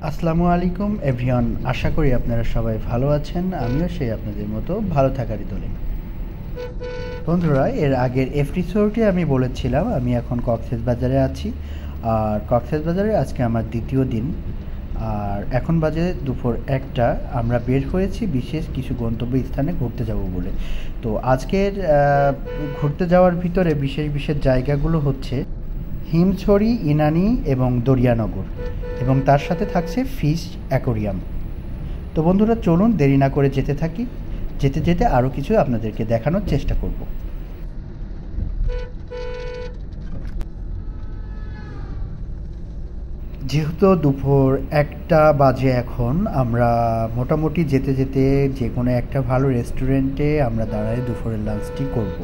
আসসালামু আলাইকুম এভরিওয়ান, আশা করি আপনারা সবাই ভালো আছেন। আমিও সেই আপনাদের মতো ভালো থাকারই দলে। বন্ধুরা, এর আগের এপিসোডে আমি বলেছিলাম আমি এখন কক্সবাজারে আছি, আর কক্সবাজারে আজকে আমার দ্বিতীয় দিন। আর এখন বাজে দুপুর 1টা। আমরা বের হয়েছি বিশেষ কিছু গন্তব্য স্থানে ঘুরতে যাব বলে। তো আজকের ঘুরতে যাওয়ার ভিতরে বিশেষ বিশেষ জায়গাগুলো হচ্ছে হিমছড়ি, ইনানি এবং দরিয়ানগর, এবং তার সাথে থাকছে ফিশ অ্যাকোরিয়াম। তো বন্ধুরা, চলুন দেরি না করে যেতে থাকি। যেতে যেতে আরও কিছু আপনাদেরকে দেখানোর চেষ্টা করব। যেহেতু দুপুর 1টা বাজে এখন, আমরা মোটামুটি যেতে যেতে যে কোনো একটা ভালো রেস্টুরেন্টে আমরা দাঁড়ায় দুপুরের লাঞ্চটি করব।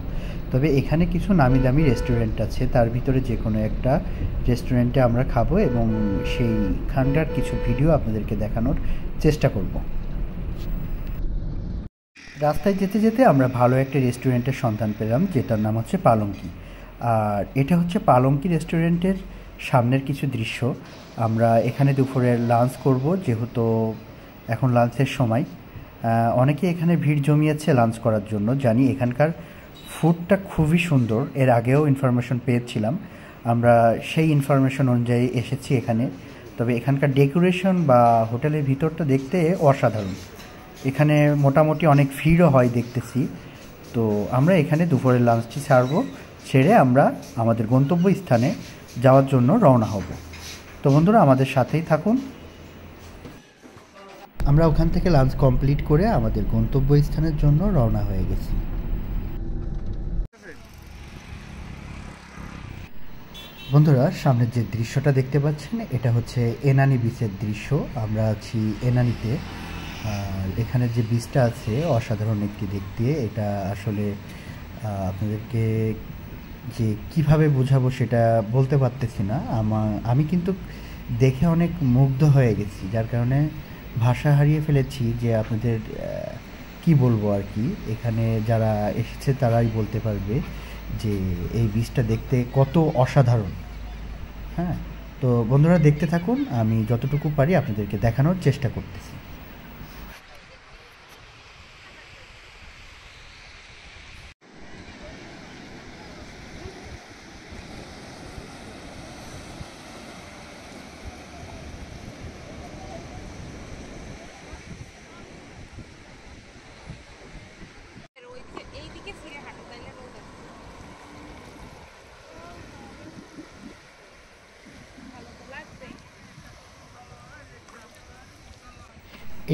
তবে এখানে কিছু নামি দামি রেস্টুরেন্ট আছে, তার ভিতরে যে কোনো একটা রেস্টুরেন্টে আমরা খাবো এবং সেইখানকার কিছু ভিডিও আপনাদেরকে দেখানোর চেষ্টা করব। রাস্তায় যেতে যেতে আমরা ভালো একটা রেস্টুরেন্টের সন্ধান পেলাম, যেটার নাম হচ্ছে পালঙ্কি। আর এটা হচ্ছে পালঙ্কি রেস্টুরেন্টের সামনের কিছু দৃশ্য। আমরা এখানে দুপুরের লাঞ্চ করব, যেহেতু এখন লাঞ্চের সময়। অনেকে এখানে ভিড় জমিয়েছে লাঞ্চ করার জন্য। জানি এখানকার ফুডটা খুবই সুন্দর, এর আগেও ইনফরমেশন পেয়েছিলাম, আমরা সেই ইনফরমেশন অনুযায়ী এসেছি এখানে। তবে এখানকার ডেকোরেশন বা হোটেলের ভিতরটা দেখতে অসাধারণ। এখানে মোটামুটি অনেক ভিড়ও হয় দেখতেছি। তো আমরা এখানে দুপুরের লাঞ্চটি ছেড়ে আমরা আমাদের গন্তব্য স্থানে যাওয়ার জন্য রওনা হব। তো বন্ধুরা, আমাদের সাথেই থাকুন। আমরা ওখান থেকে লাঞ্চ কমপ্লিট করে আমাদের গন্তব্য স্থানের জন্য রওনা হয়ে গেছি। বন্ধুরা, সামনের যে দৃশ্যটা দেখতে পাচ্ছেন এটা হচ্ছে এনানি বিচের দৃশ্য। আমরা আছি এনানিতে। আর এখানে যে বীজটা আছে অসাধারণ একটি দেখতে। এটা আসলে আপনাদেরকে যে কিভাবে বোঝাবো সেটা বলতে পারতেছি না। আমি কিন্তু দেখে অনেক মুগ্ধ হয়ে গেছি, যার কারণে ভাষা হারিয়ে ফেলেছি যে আপনাদের কি বলবো আর কি। এখানে যারা এসেছে তারাই বলতে পারবে যে এই বীজটা দেখতে কত অসাধারণ। হ্যাঁ, তো বন্ধুরা দেখতে থাকুন, আমি যতটুকু পারি আপনাদেরকে দেখানোর চেষ্টা করতেছি।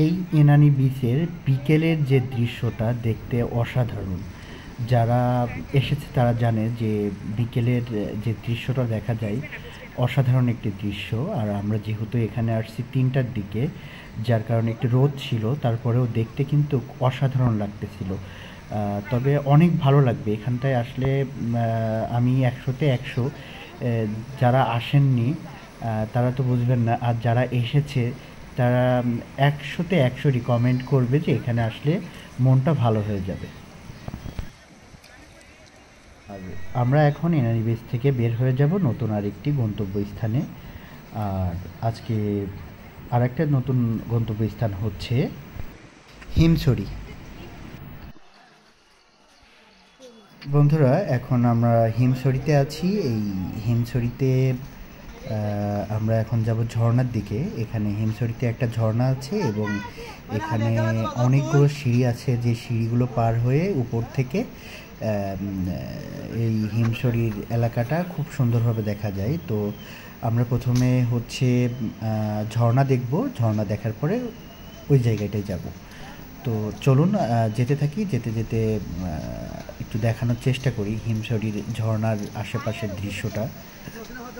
এই ইনানি বিচের বিকেলের যে দৃশ্যটা দেখতে অসাধারণ। যারা এসেছে তারা জানে যে বিকেলের যে দৃশ্যটা দেখা যায় অসাধারণ একটি দৃশ্য। আর আমরা যেহেতু এখানে আসছি 3টার দিকে, যার কারণে একটু রোদ ছিল, তারপরেও দেখতে কিন্তু অসাধারণ লাগতেছিল। তবে অনেক ভালো লাগবে এখানটায় আসলে। আমি 100তে 100, যারা আসেননি তারা তো বুঝবেন না, আর যারা এসেছে তারা 100তে 100 রিকমেন্ড করবে যে এখানে আসলে মনটা ভালো হয়ে যাবে। আর আমরা এখন এনানি বিচ থেকে বের হয়ে যাব নতুন আরেকটি গন্তব্য স্থানে। আর আজকে আরেকটা নতুন গন্তব্য স্থান হচ্ছে হিমছড়ি। বন্ধুরা, এখন আমরা হিমছড়িতে আছি। এই হিমছড়িতে আমরা এখন যাব ঝর্ণার দিকে। এখানে হিমছড়িতে একটা ঝর্ণা আছে এবং এখানে অনেকগুলো সিঁড়ি আছে, যে সিঁড়িগুলো পার হয়ে উপর থেকে এই হিমছড়ির এলাকাটা খুব সুন্দরভাবে দেখা যায়। তো আমরা প্রথমে হচ্ছে ঝর্ণা দেখব, ঝর্ণা দেখার পরে ওই জায়গাটায় যাব। তো চলুন যেতে থাকি, যেতে যেতে একটু দেখানোর চেষ্টা করি হিমছড়ির ঝর্ণার আশেপাশের দৃশ্যটা।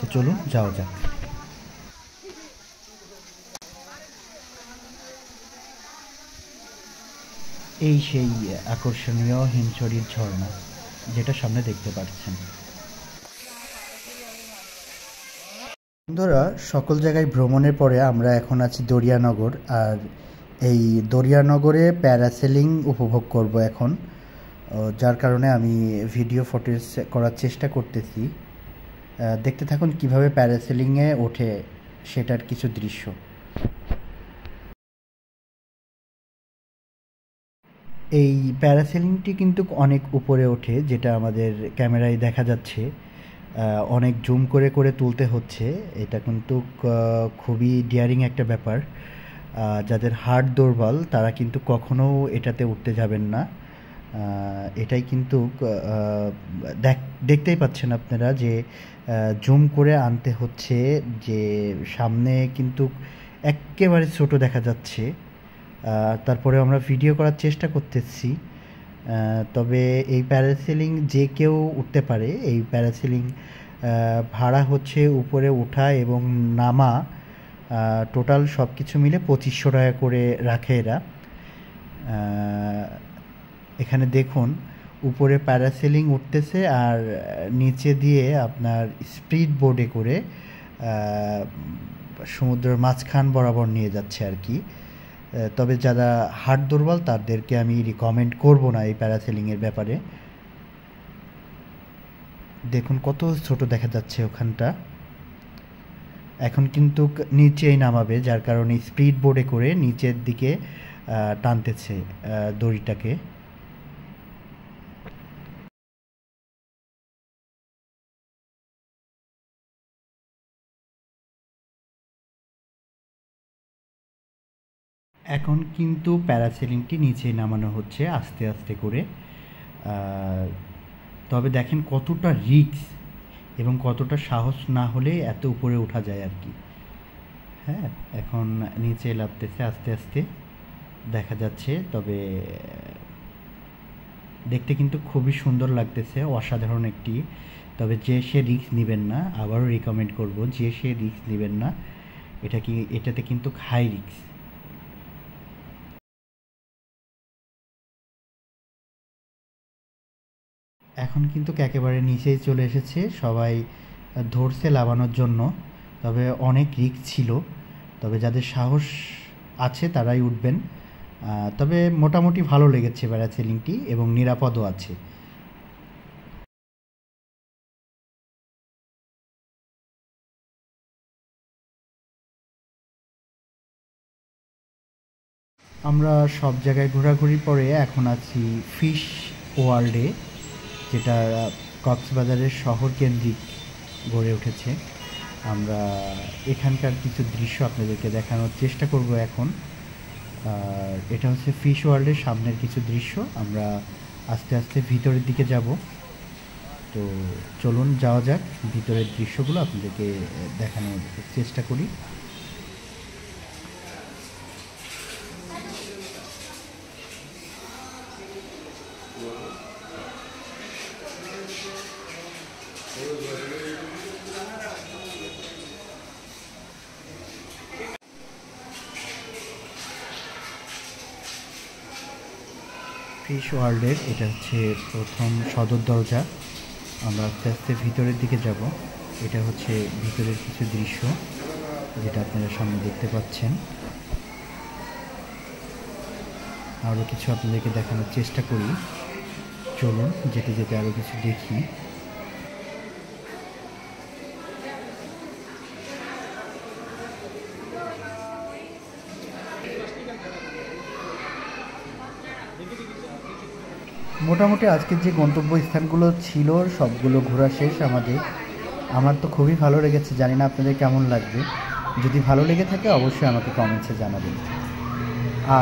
তো চলুন যাওয়া যাক। এই সেই আকর্ষণীয় হিমছড়ির ঝর্ণা, যেটা সামনে দেখতে পাচ্ছেন। বন্ধুরা, সকল জায়গায় ভ্রমণের পরে আমরা এখন আছি দরিয়ানগর। আর এই দরিয়ানগরে প্যারাসেলিং উপভোগ করব এখন, যার কারণে আমি ভিডিও ফুটেজ করার চেষ্টা করতেছি। দেখতে থাকুন কিভাবে প্যারাসেলিংয়ে ওঠে সেটার কিছু দৃশ্য। এই প্যারাসেলিংটি কিন্তু অনেক উপরে ওঠে, যেটা আমাদের ক্যামেরায় দেখা যাচ্ছে। অনেক জুম করে করে তুলতে হচ্ছে। এটা কিন্তু খুবই ডিয়ারিং একটা ব্যাপার। যাদের হার্ট দুর্বল তারা কিন্তু কখনো এটাতে উঠতে যাবেন না। এটাই কিন্তু দেখতেই পাচ্ছেন আপনারা যে জুম করে আনতে হচ্ছে, যে সামনে কিন্তু এক্কেবারে ছোট দেখা যাচ্ছে। তারপরে আমরা ভিডিও করার চেষ্টা করতেছি। তবে এই প্যারাসেলিং যে কেউ উঠতে পারে। এই প্যারাসেলিং ভাড়া হচ্ছে উপরে ওঠা এবং নামা, টোটাল সব কিছু মিলে 2500 টাকা করে রাখে এরা। এখানে দেখুন উপরে প্যারাসেলিং উঠতেছে আর নিচে দিয়ে আপনার স্পিড বোর্ডে করে সমুদ্রের মাঝখান বরাবর নিয়ে যাচ্ছে আর কি। তবে যারা হার্ট দুর্বল তাদেরকে আমি রিকমেন্ড করব না এই প্যারাসেলিংয়ের ব্যাপারে। দেখুন কত ছোট দেখা যাচ্ছে ওখানটা। এখন কিন্তু নিচেই নামাবে, যার কারণে স্পিড বোর্ডে করে নিচের দিকে টানতেছে দড়িটাকে। এখন কিন্তু প্যারাসেলিংটি নিচে নামানো হচ্ছে আস্তে আস্তে করে। তবে দেখেন কতটা রিস্ক এবং কতটা সাহস না হলে এত উপরে ওঠা যায় আর কি। হ্যাঁ, এখন নিচে নামতেছে আস্তে আস্তে দেখা যাচ্ছে। তবে দেখতে কিন্তু খুবই সুন্দর লাগতেছে, অসাধারণ একটি। তবে যে সে রিস্ক নেবেন না, আবারও রিকমেন্ড করব যে সে রিস্ক নেবেন না। এটাতে কিন্তু হাই রিস্ক। এখন কিন্তু একেবারে নিচেই চলে এসেছে, সবাই ধরছে লাগানোর জন্য। তবে অনেক রিস্ক ছিল। তবে যাদের সাহস আছে তারাই উঠবেন। তবে মোটামুটি ভালো লেগেছে প্যারাসেলিংটি এবং নিরাপদও আছে। আমরা সব জায়গায় ঘোরাঘুরি পরে এখন আছি ফিশ ওয়ার্ল্ডে, যেটা কক্সবাজারের শহর কেন্দ্রিক গড়ে উঠেছে। আমরা এখানকার কিছু দৃশ্য আপনাদেরকে দেখানোর চেষ্টা করব এখন। আর এটা হচ্ছে ফিশ ওয়ার্ল্ডের সামনের কিছু দৃশ্য। আমরা আস্তে আস্তে ভিতরের দিকে যাব। তো চলুন যাওয়া যাক, ভিতরের দৃশ্যগুলো আপনাদেরকে দেখানোর চেষ্টা করি। ফিশ ওয়ার্ল্ডের এটা হচ্ছে প্রথম সদর দরজা। আমরা আস্তে আস্তে ভিতরের দিকে যাব। এটা হচ্ছে ভিতরের কিছু দৃশ্য যেটা আপনারা সামনে দেখতে পাচ্ছেন। আরও কিছু আপনাদেরকে দেখানোর চেষ্টা করি। চলুন যেতে যেতে আরও কিছু দেখি। মোটামুটি আজকের যে গন্তব্য স্থানগুলো ছিল সবগুলো ঘোরা শেষ আমাদের। আমার তো খুবই ভালো লেগেছে, জানি না আপনাদের কেমন লাগবে। যদি ভালো লেগে থাকে অবশ্যই আমাকে কমেন্টসে জানাবেন।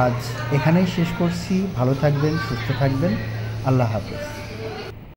আজ এখানেই শেষ করছি। ভালো থাকবেন, সুস্থ থাকবেন। আল্লাহ হাফেজ।